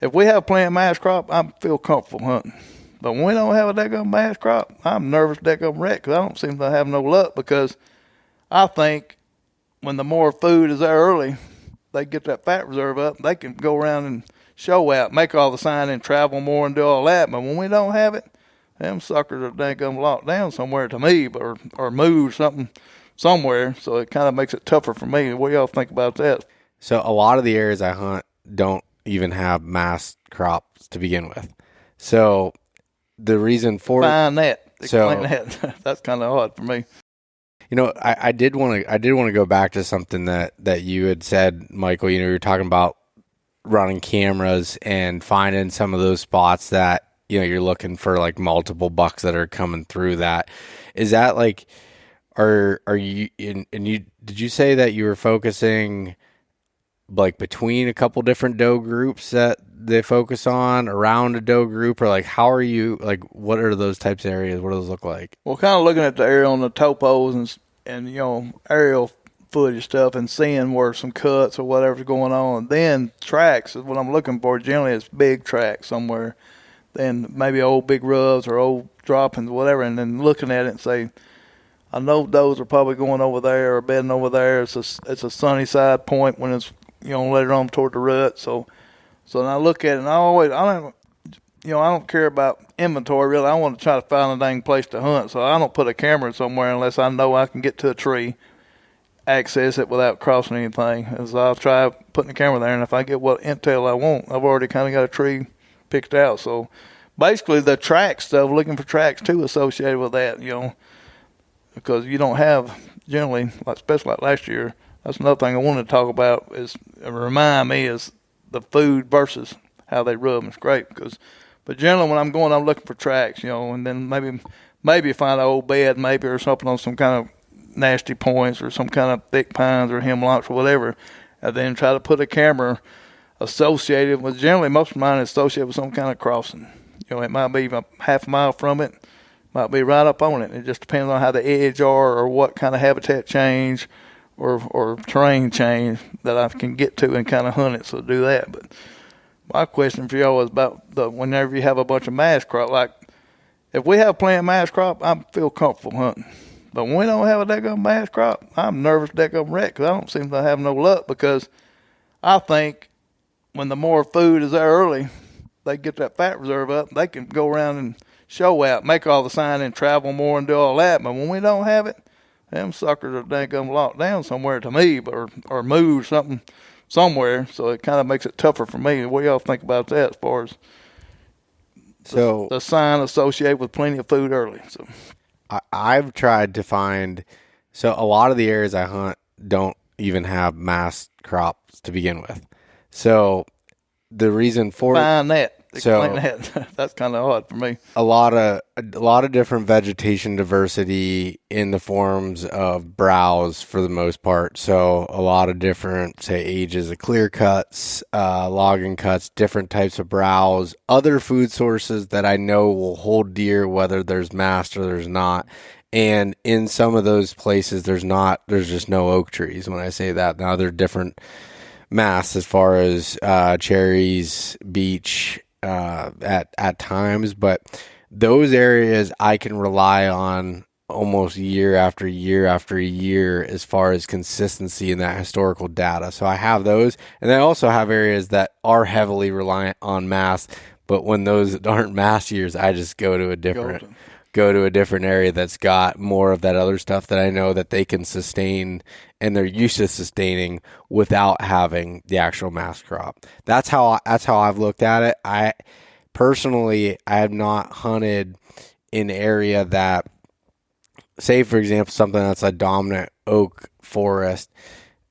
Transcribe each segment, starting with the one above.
If we have plenty of mast crop, I feel comfortable hunting. But when we don't have a daggum mast crop, I'm nervous daggum wreck because I don't seem to have no luck because I think when the more food is there early, they get that fat reserve up, they can go around and show out, make all the sign and travel more and do all that. But when we don't have it, them suckers are daggum locked down somewhere to me or move something somewhere. So it kind of makes it tougher for me. What do y'all think about that? So a lot of the areas I hunt don't even have mast crops to begin with. So the reason for Explain that. That's kind of odd for me. You know, I did want to go back to something that you had said, Michael. You know, you were talking about running cameras and finding some of those spots that, you know, you're looking for like multiple bucks that are coming through that. Is that like, are you did you say that you were focusing like between a couple different doe groups that they focus on, around a doe group, or like how are you, like what are those types of areas? What do those look like? Well, kind of looking at the area on the topos and you know, aerial footage stuff and seeing where some cuts or whatever's going on. Then tracks is what I'm looking for. Generally, it's big tracks somewhere. Then maybe old big rubs or old droppings, whatever, and then looking at it and say, I know those are probably going over there or bedding over there. It's a sunny side point when it's, you know, later on toward the rut. So when I look at it, and I don't care about inventory really. I want to try to find a dang place to hunt. So I don't put a camera somewhere unless I know I can get to a tree, access it without crossing anything. As I'll try putting the camera there, and if I get what intel I want, I've already kind of got a tree picked out. So basically the track stuff, looking for tracks too associated with that, you know, because you don't have generally, like especially like last year. That's another thing I wanted to talk about is remind me is the food versus how they rub and scrape. But generally when I'm going, I'm looking for tracks, you know, and then maybe find an old bed maybe or something on some kind of nasty points or some kind of thick pines or hemlocks or whatever, and then try to put a camera associated with, generally most of mine is associated with some kind of crossing. You know, it might be half a mile from it, might be right up on it. It just depends on how the edge are or what kind of habitat change or terrain change that I can get to and kind of hunt it, so do that. But my question for y'all is about whenever you have a bunch of mast crop, like if we have plenty of mast crop, I feel comfortable hunting. But when we don't have a daggum mast crop, I'm nervous daggum wreck because I don't seem to have no luck because I think when the more food is there early, they get that fat reserve up, they can go around and show out, make all the sign and travel more and do all that. But when we don't have it, them suckers are daggum locked down somewhere to me, or move something somewhere. So it kind of makes it tougher for me. What do y'all think about that as far as the sign associated with plenty of food early? So I've tried to find, so a lot of the areas I hunt don't even have mast crops to begin with. So the reason for find that. Explain that. That's kind of odd for me. A lot of different vegetation diversity in the forms of browse for the most part. So a lot of different, say, ages of clear cuts, logging cuts, different types of browse, other food sources that I know will hold deer whether there's mast or there's not. And in some of those places, there's just no oak trees. When I say that, now they're different masts as far as cherries, beech, at times, but those areas I can rely on almost year after year after year as far as consistency in that historical data. So I have those, and I also have areas that are heavily reliant on mast, but when those aren't mast years, I just go to a different area that's got more of that other stuff that I know that they can sustain and they're used to sustaining without having the actual mast crop. That's how I've looked at it. I personally have not hunted in an area that, say for example, something that's a dominant oak forest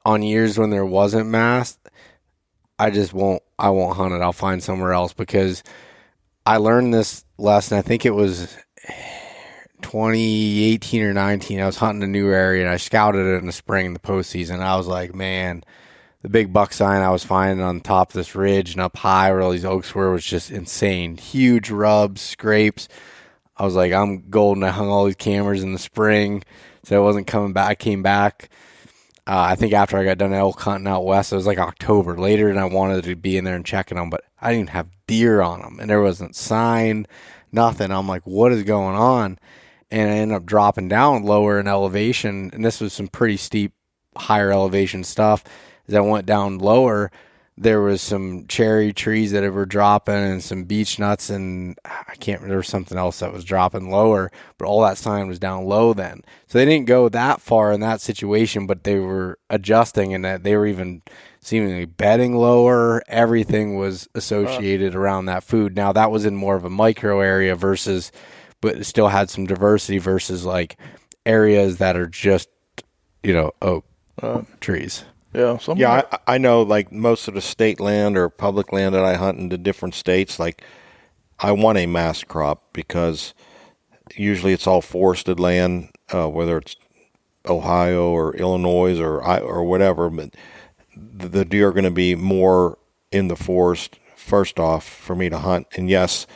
on years when there wasn't mast. I won't hunt it. I'll find somewhere else because I learned this lesson. I think it was 2018 or 19, I was hunting a new area and I scouted it in the spring in the postseason. I was like, man, the big buck sign I was finding on top of this ridge and up high where all these oaks were was just insane. Huge rubs, scrapes. I was like, I'm golden. I hung all these cameras in the spring, so I wasn't coming back. I came back, I think after I got done elk hunting out west, it was like October later, and I wanted to be in there and checking them, but I didn't even have deer on them, and there wasn't sign, nothing. I'm like, what is going on? And I ended up dropping down lower in elevation, and this was some pretty steep, higher elevation stuff. As I went down lower, there was some cherry trees that were dropping and some beech nuts, and I can't remember, there was something else that was dropping lower, but all that sign was down low then. So they didn't go that far in that situation, but they were adjusting, and that they were even seemingly bedding lower. Everything was associated around that food. Now that was in more of a micro area versus, but it still had some diversity versus like areas that are just, oak trees. Yeah. I know like most of the state land or public land that I hunt in the different states, like I want a mast crop because usually it's all forested land, whether it's Ohio or Illinois or whatever, but the deer are going to be more in the forest first off for me to hunt. And yes,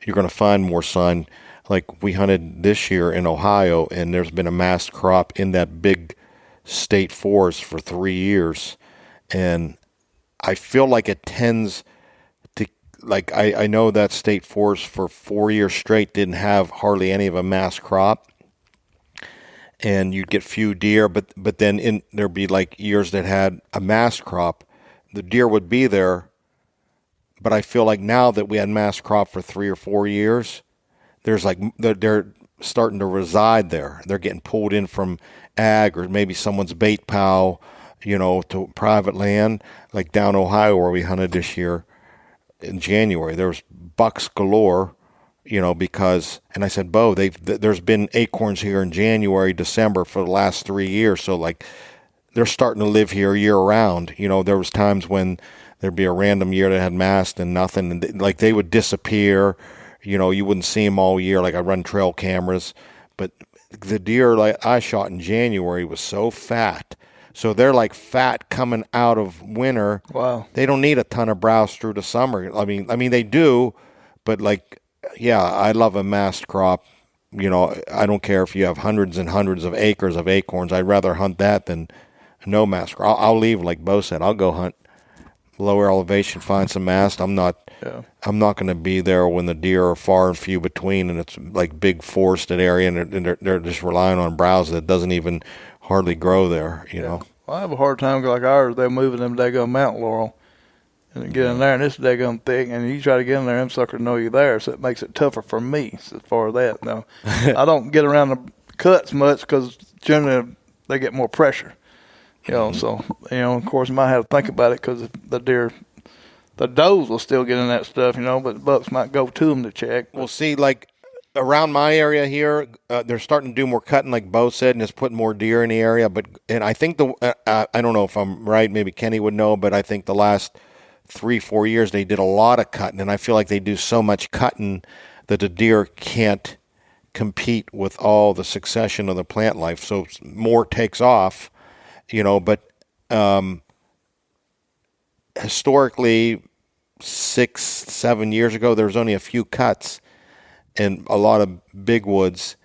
you're going to find more sun. Like we hunted this year in Ohio, and there's been a mast crop in that big state forest for 3 years, and I feel like it tends to, like I know that state forest for 4 years straight didn't have hardly any of a mast crop, and you'd get few deer, but then there'd be like years that had a mast crop, the deer would be there, but I feel like now that we had mast crop for 3 or 4 years, there's like they're starting to reside there. They're getting pulled in from ag or maybe someone's bait pile, to private land, like down Ohio where we hunted this year in January. There was bucks galore, because, and I said, Beau, there's been acorns here in January, December for the last 3 years. So like they're starting to live here year round. There was times when there'd be a random year that had mast and nothing, and like they would disappear. You wouldn't see them all year. Like I run trail cameras, but the deer like I shot in January was so fat. So they're like fat coming out of winter. Wow. They don't need a ton of browse through the summer. I mean they do, but like, yeah, I love a mast crop. I don't care if you have hundreds and hundreds of acres of acorns. I'd rather hunt that than no mast crop. I'll leave, like Beau said. I'll go hunt lower elevation, find some mast. I'm not going to be there when the deer are far and few between, and it's like big forested area, and they're just relying on browse that doesn't even hardly grow there. Well, I have a hard time like ours. They're moving them daggum mountain laurel, and get in there, and it's daggum thick, and you try to get in there, them suckers know you're there, so it makes it tougher for me as far as that. Now, I don't get around the cuts much because generally they get more pressure. So, of course, you might have to think about it because the deer, the does will still get in that stuff, but the bucks might go to them to check. We'll see, like, around my area here, they're starting to do more cutting, like Beau said, and it's putting more deer in the area. And I think I don't know if I'm right, maybe Kenny would know, but I think the last 3-4 years they did a lot of cutting, and I feel like they do so much cutting that the deer can't compete with all the succession of the plant life. So more takes off. But historically, 6-7 years ago, there was only a few cuts and a lot of big woods,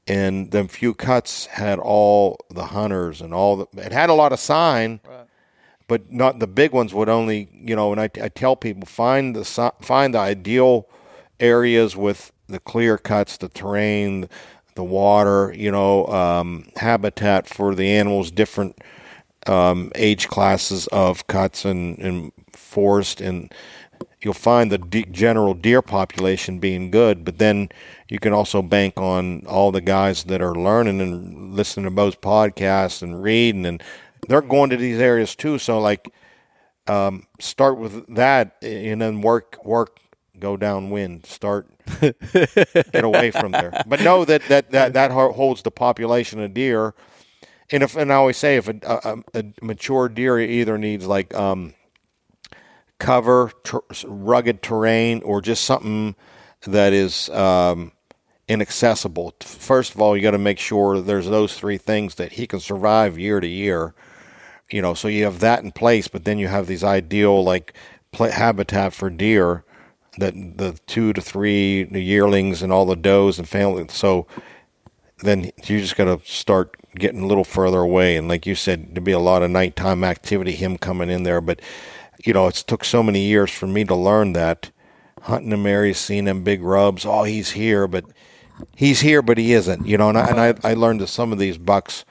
and them few cuts had all the hunters and it had a lot of sign, right, but not the big ones would only, and I tell people, find the ideal areas with the clear cuts, the terrain, the water, habitat for the animals, different age classes of cuts and forest, and you'll find the general deer population being good, but then you can also bank on all the guys that are learning and listening to Beau's podcasts and reading, and they're going to these areas too. So like, start with that and then work, go downwind, get away from there. But know that holds the population of deer. And I always say, if a mature deer either needs like cover, rugged terrain, or just something that is inaccessible. First of all, you got to make sure there's those three things that he can survive year to year. So you have that in place, but then you have these ideal like habitat for deer, that the 2 to 3 the yearlings and all the does and family. So then you just got to start getting a little further away. And like you said, there'd be a lot of nighttime activity, him coming in there. But it's took so many years for me to learn that. Hunting them areas, seeing them big rubs, oh, he's here, but he isn't, and I learned that some of these bucks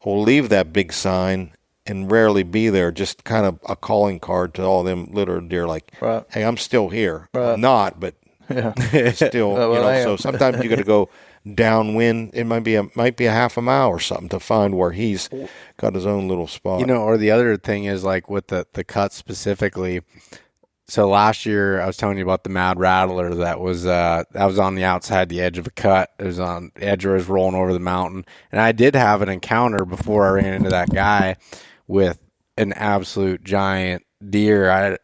will leave that big sign and rarely be there, just kind of a calling card to all them litter deer, like, right. Hey, I'm still here. Right. I'm not, but still, so sometimes you got to go downwind. It might be a half a mile or something to find where he's got his own little spot. Or the other thing is, like, with the cuts specifically. So last year I was telling you about the Mad Rattler that was on the outside the edge of a cut. It was on the edge where I was rolling over the mountain. And I did have an encounter before I ran into that guy with an absolute giant deer. I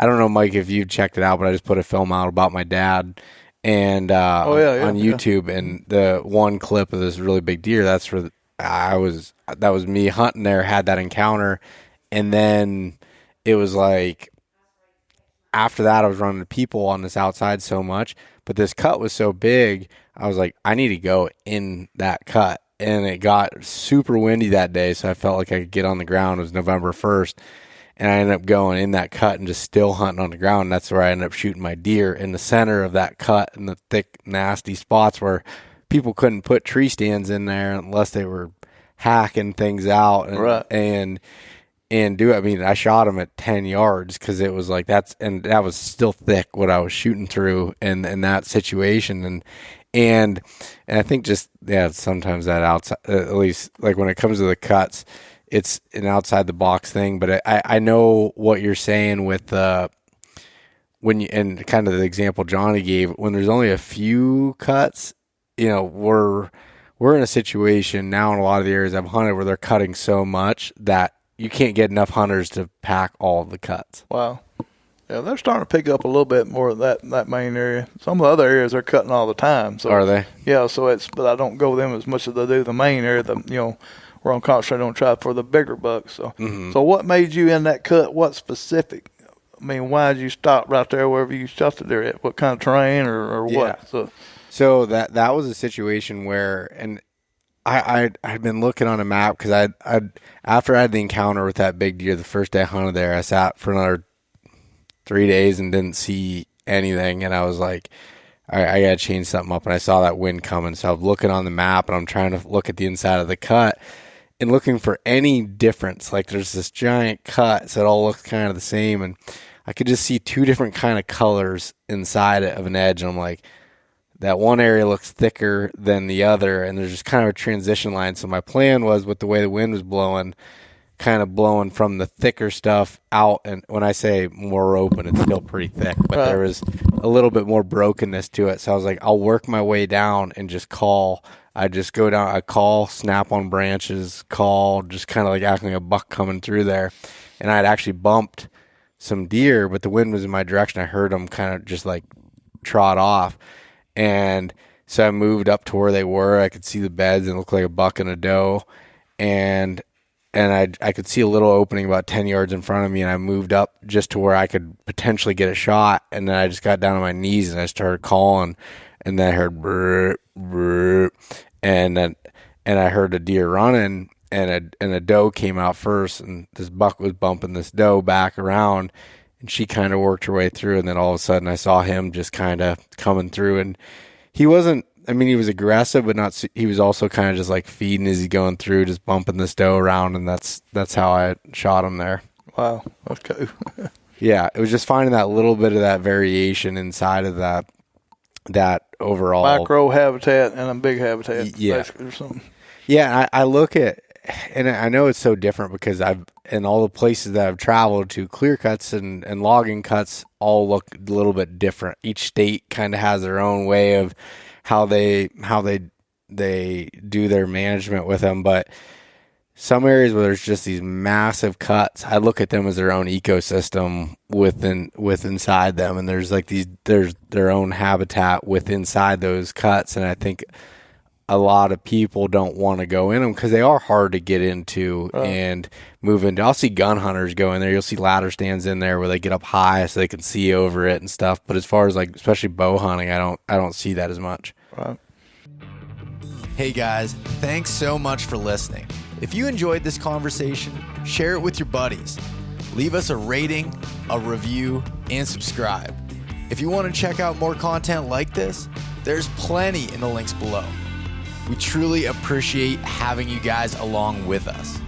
don't know, Mike, if you've checked it out, but I just put a film out about my dad and on YouTube, and the one clip of this really big deer, that was me hunting there, had that encounter. And then it was like, after that, I was running into people on this outside so much, but this cut was so big, I was like, I need to go in that cut. And it got super windy that day, so I felt like I could get on the ground. It was November 1st, and I ended up going in that cut and just still hunting on the ground. And that's where I ended up shooting my deer in the center of that cut, in the thick, nasty spots where people couldn't put tree stands in there unless they were hacking things out. And do it. I mean, I shot him at 10 yards because it was like that was still thick what I was shooting through in that situation. And I think sometimes that outside, at least like when it comes to the cuts, it's an outside the box thing. But I know what you're saying with and kind of the example Johnny gave, when there's only a few cuts, we're in a situation now in a lot of the areas I've hunted where they're cutting so much that you can't get enough hunters to pack all of the cuts. Wow. Yeah, they're starting to pick up a little bit more of that main area. Some of the other areas they're cutting all the time. So, are they? Yeah, but I don't go them as much as they do the main area. Where I'm concentrating on try for the bigger bucks. So, So what made you in that cut? What specific? I mean, why did you stop right there wherever you shot the deer at? What kind of terrain or what? So that was a situation where, and I'd been looking on a map because after I had the encounter with that big deer the first day I hunted there, I sat for another 3 days and didn't see anything, and I was like, I gotta change something up. And I saw that wind coming, so I'm looking on the map and I'm trying to look at the inside of the cut and looking for any difference. Like, there's this giant cut, so it all looks kind of the same, and I could just see two different kind of colors inside of an edge, and I'm like, that one area looks thicker than the other, and there's just kind of a transition line. So my plan was, with the way the wind was blowing, kind of blowing from the thicker stuff out. And when I say more open, it's still pretty thick, but there was a little bit more brokenness to it. So I was like, I'll work my way down and just call. I just go down, I call, snap on branches, call, just kind of like acting like a buck coming through there. And I had actually bumped some deer, but the wind was in my direction. I heard them kind of just like trot off. And so I moved up to where they were. I could see the beds and it looked like a buck and a doe. And I could see a little opening about 10 yards in front of me, and I moved up just to where I could potentially get a shot. And then I just got down on my knees and I started calling, and then I heard brr, brr, and I heard a deer running, and a doe came out first, and this buck was bumping this doe back around. And she kind of worked her way through, and then all of a sudden I saw him just kind of coming through. And he wasn't, I mean, he was aggressive, but he was also kind of just like feeding as he's going through, just bumping this doe around, and that's how I shot him there. Wow, that's cool. Yeah, it was just finding that little bit of that variation inside of that overall. Micro habitat and a big habitat, yeah. basically, or something. Yeah, I look at, and I know it's so different because in all the places that I've traveled to, clear cuts and logging cuts all look a little bit different. Each state kind of has their own way of how they do their management with them. But some areas where there's just these massive cuts, I look at them as their own ecosystem within inside them, and there's their own habitat inside those cuts. And I think a lot of people don't want to go in them because they are hard to get into and move into. I'll see gun hunters go in there. You'll see ladder stands in there where they get up high so they can see over it and stuff. But as far as like, especially bow hunting, I don't see that as much. Right. Hey guys, thanks so much for listening. If you enjoyed this conversation, share it with your buddies. leave us a rating, a review, and subscribe. If you want to check out more content like this, there's plenty in the links below. We truly appreciate having you guys along with us.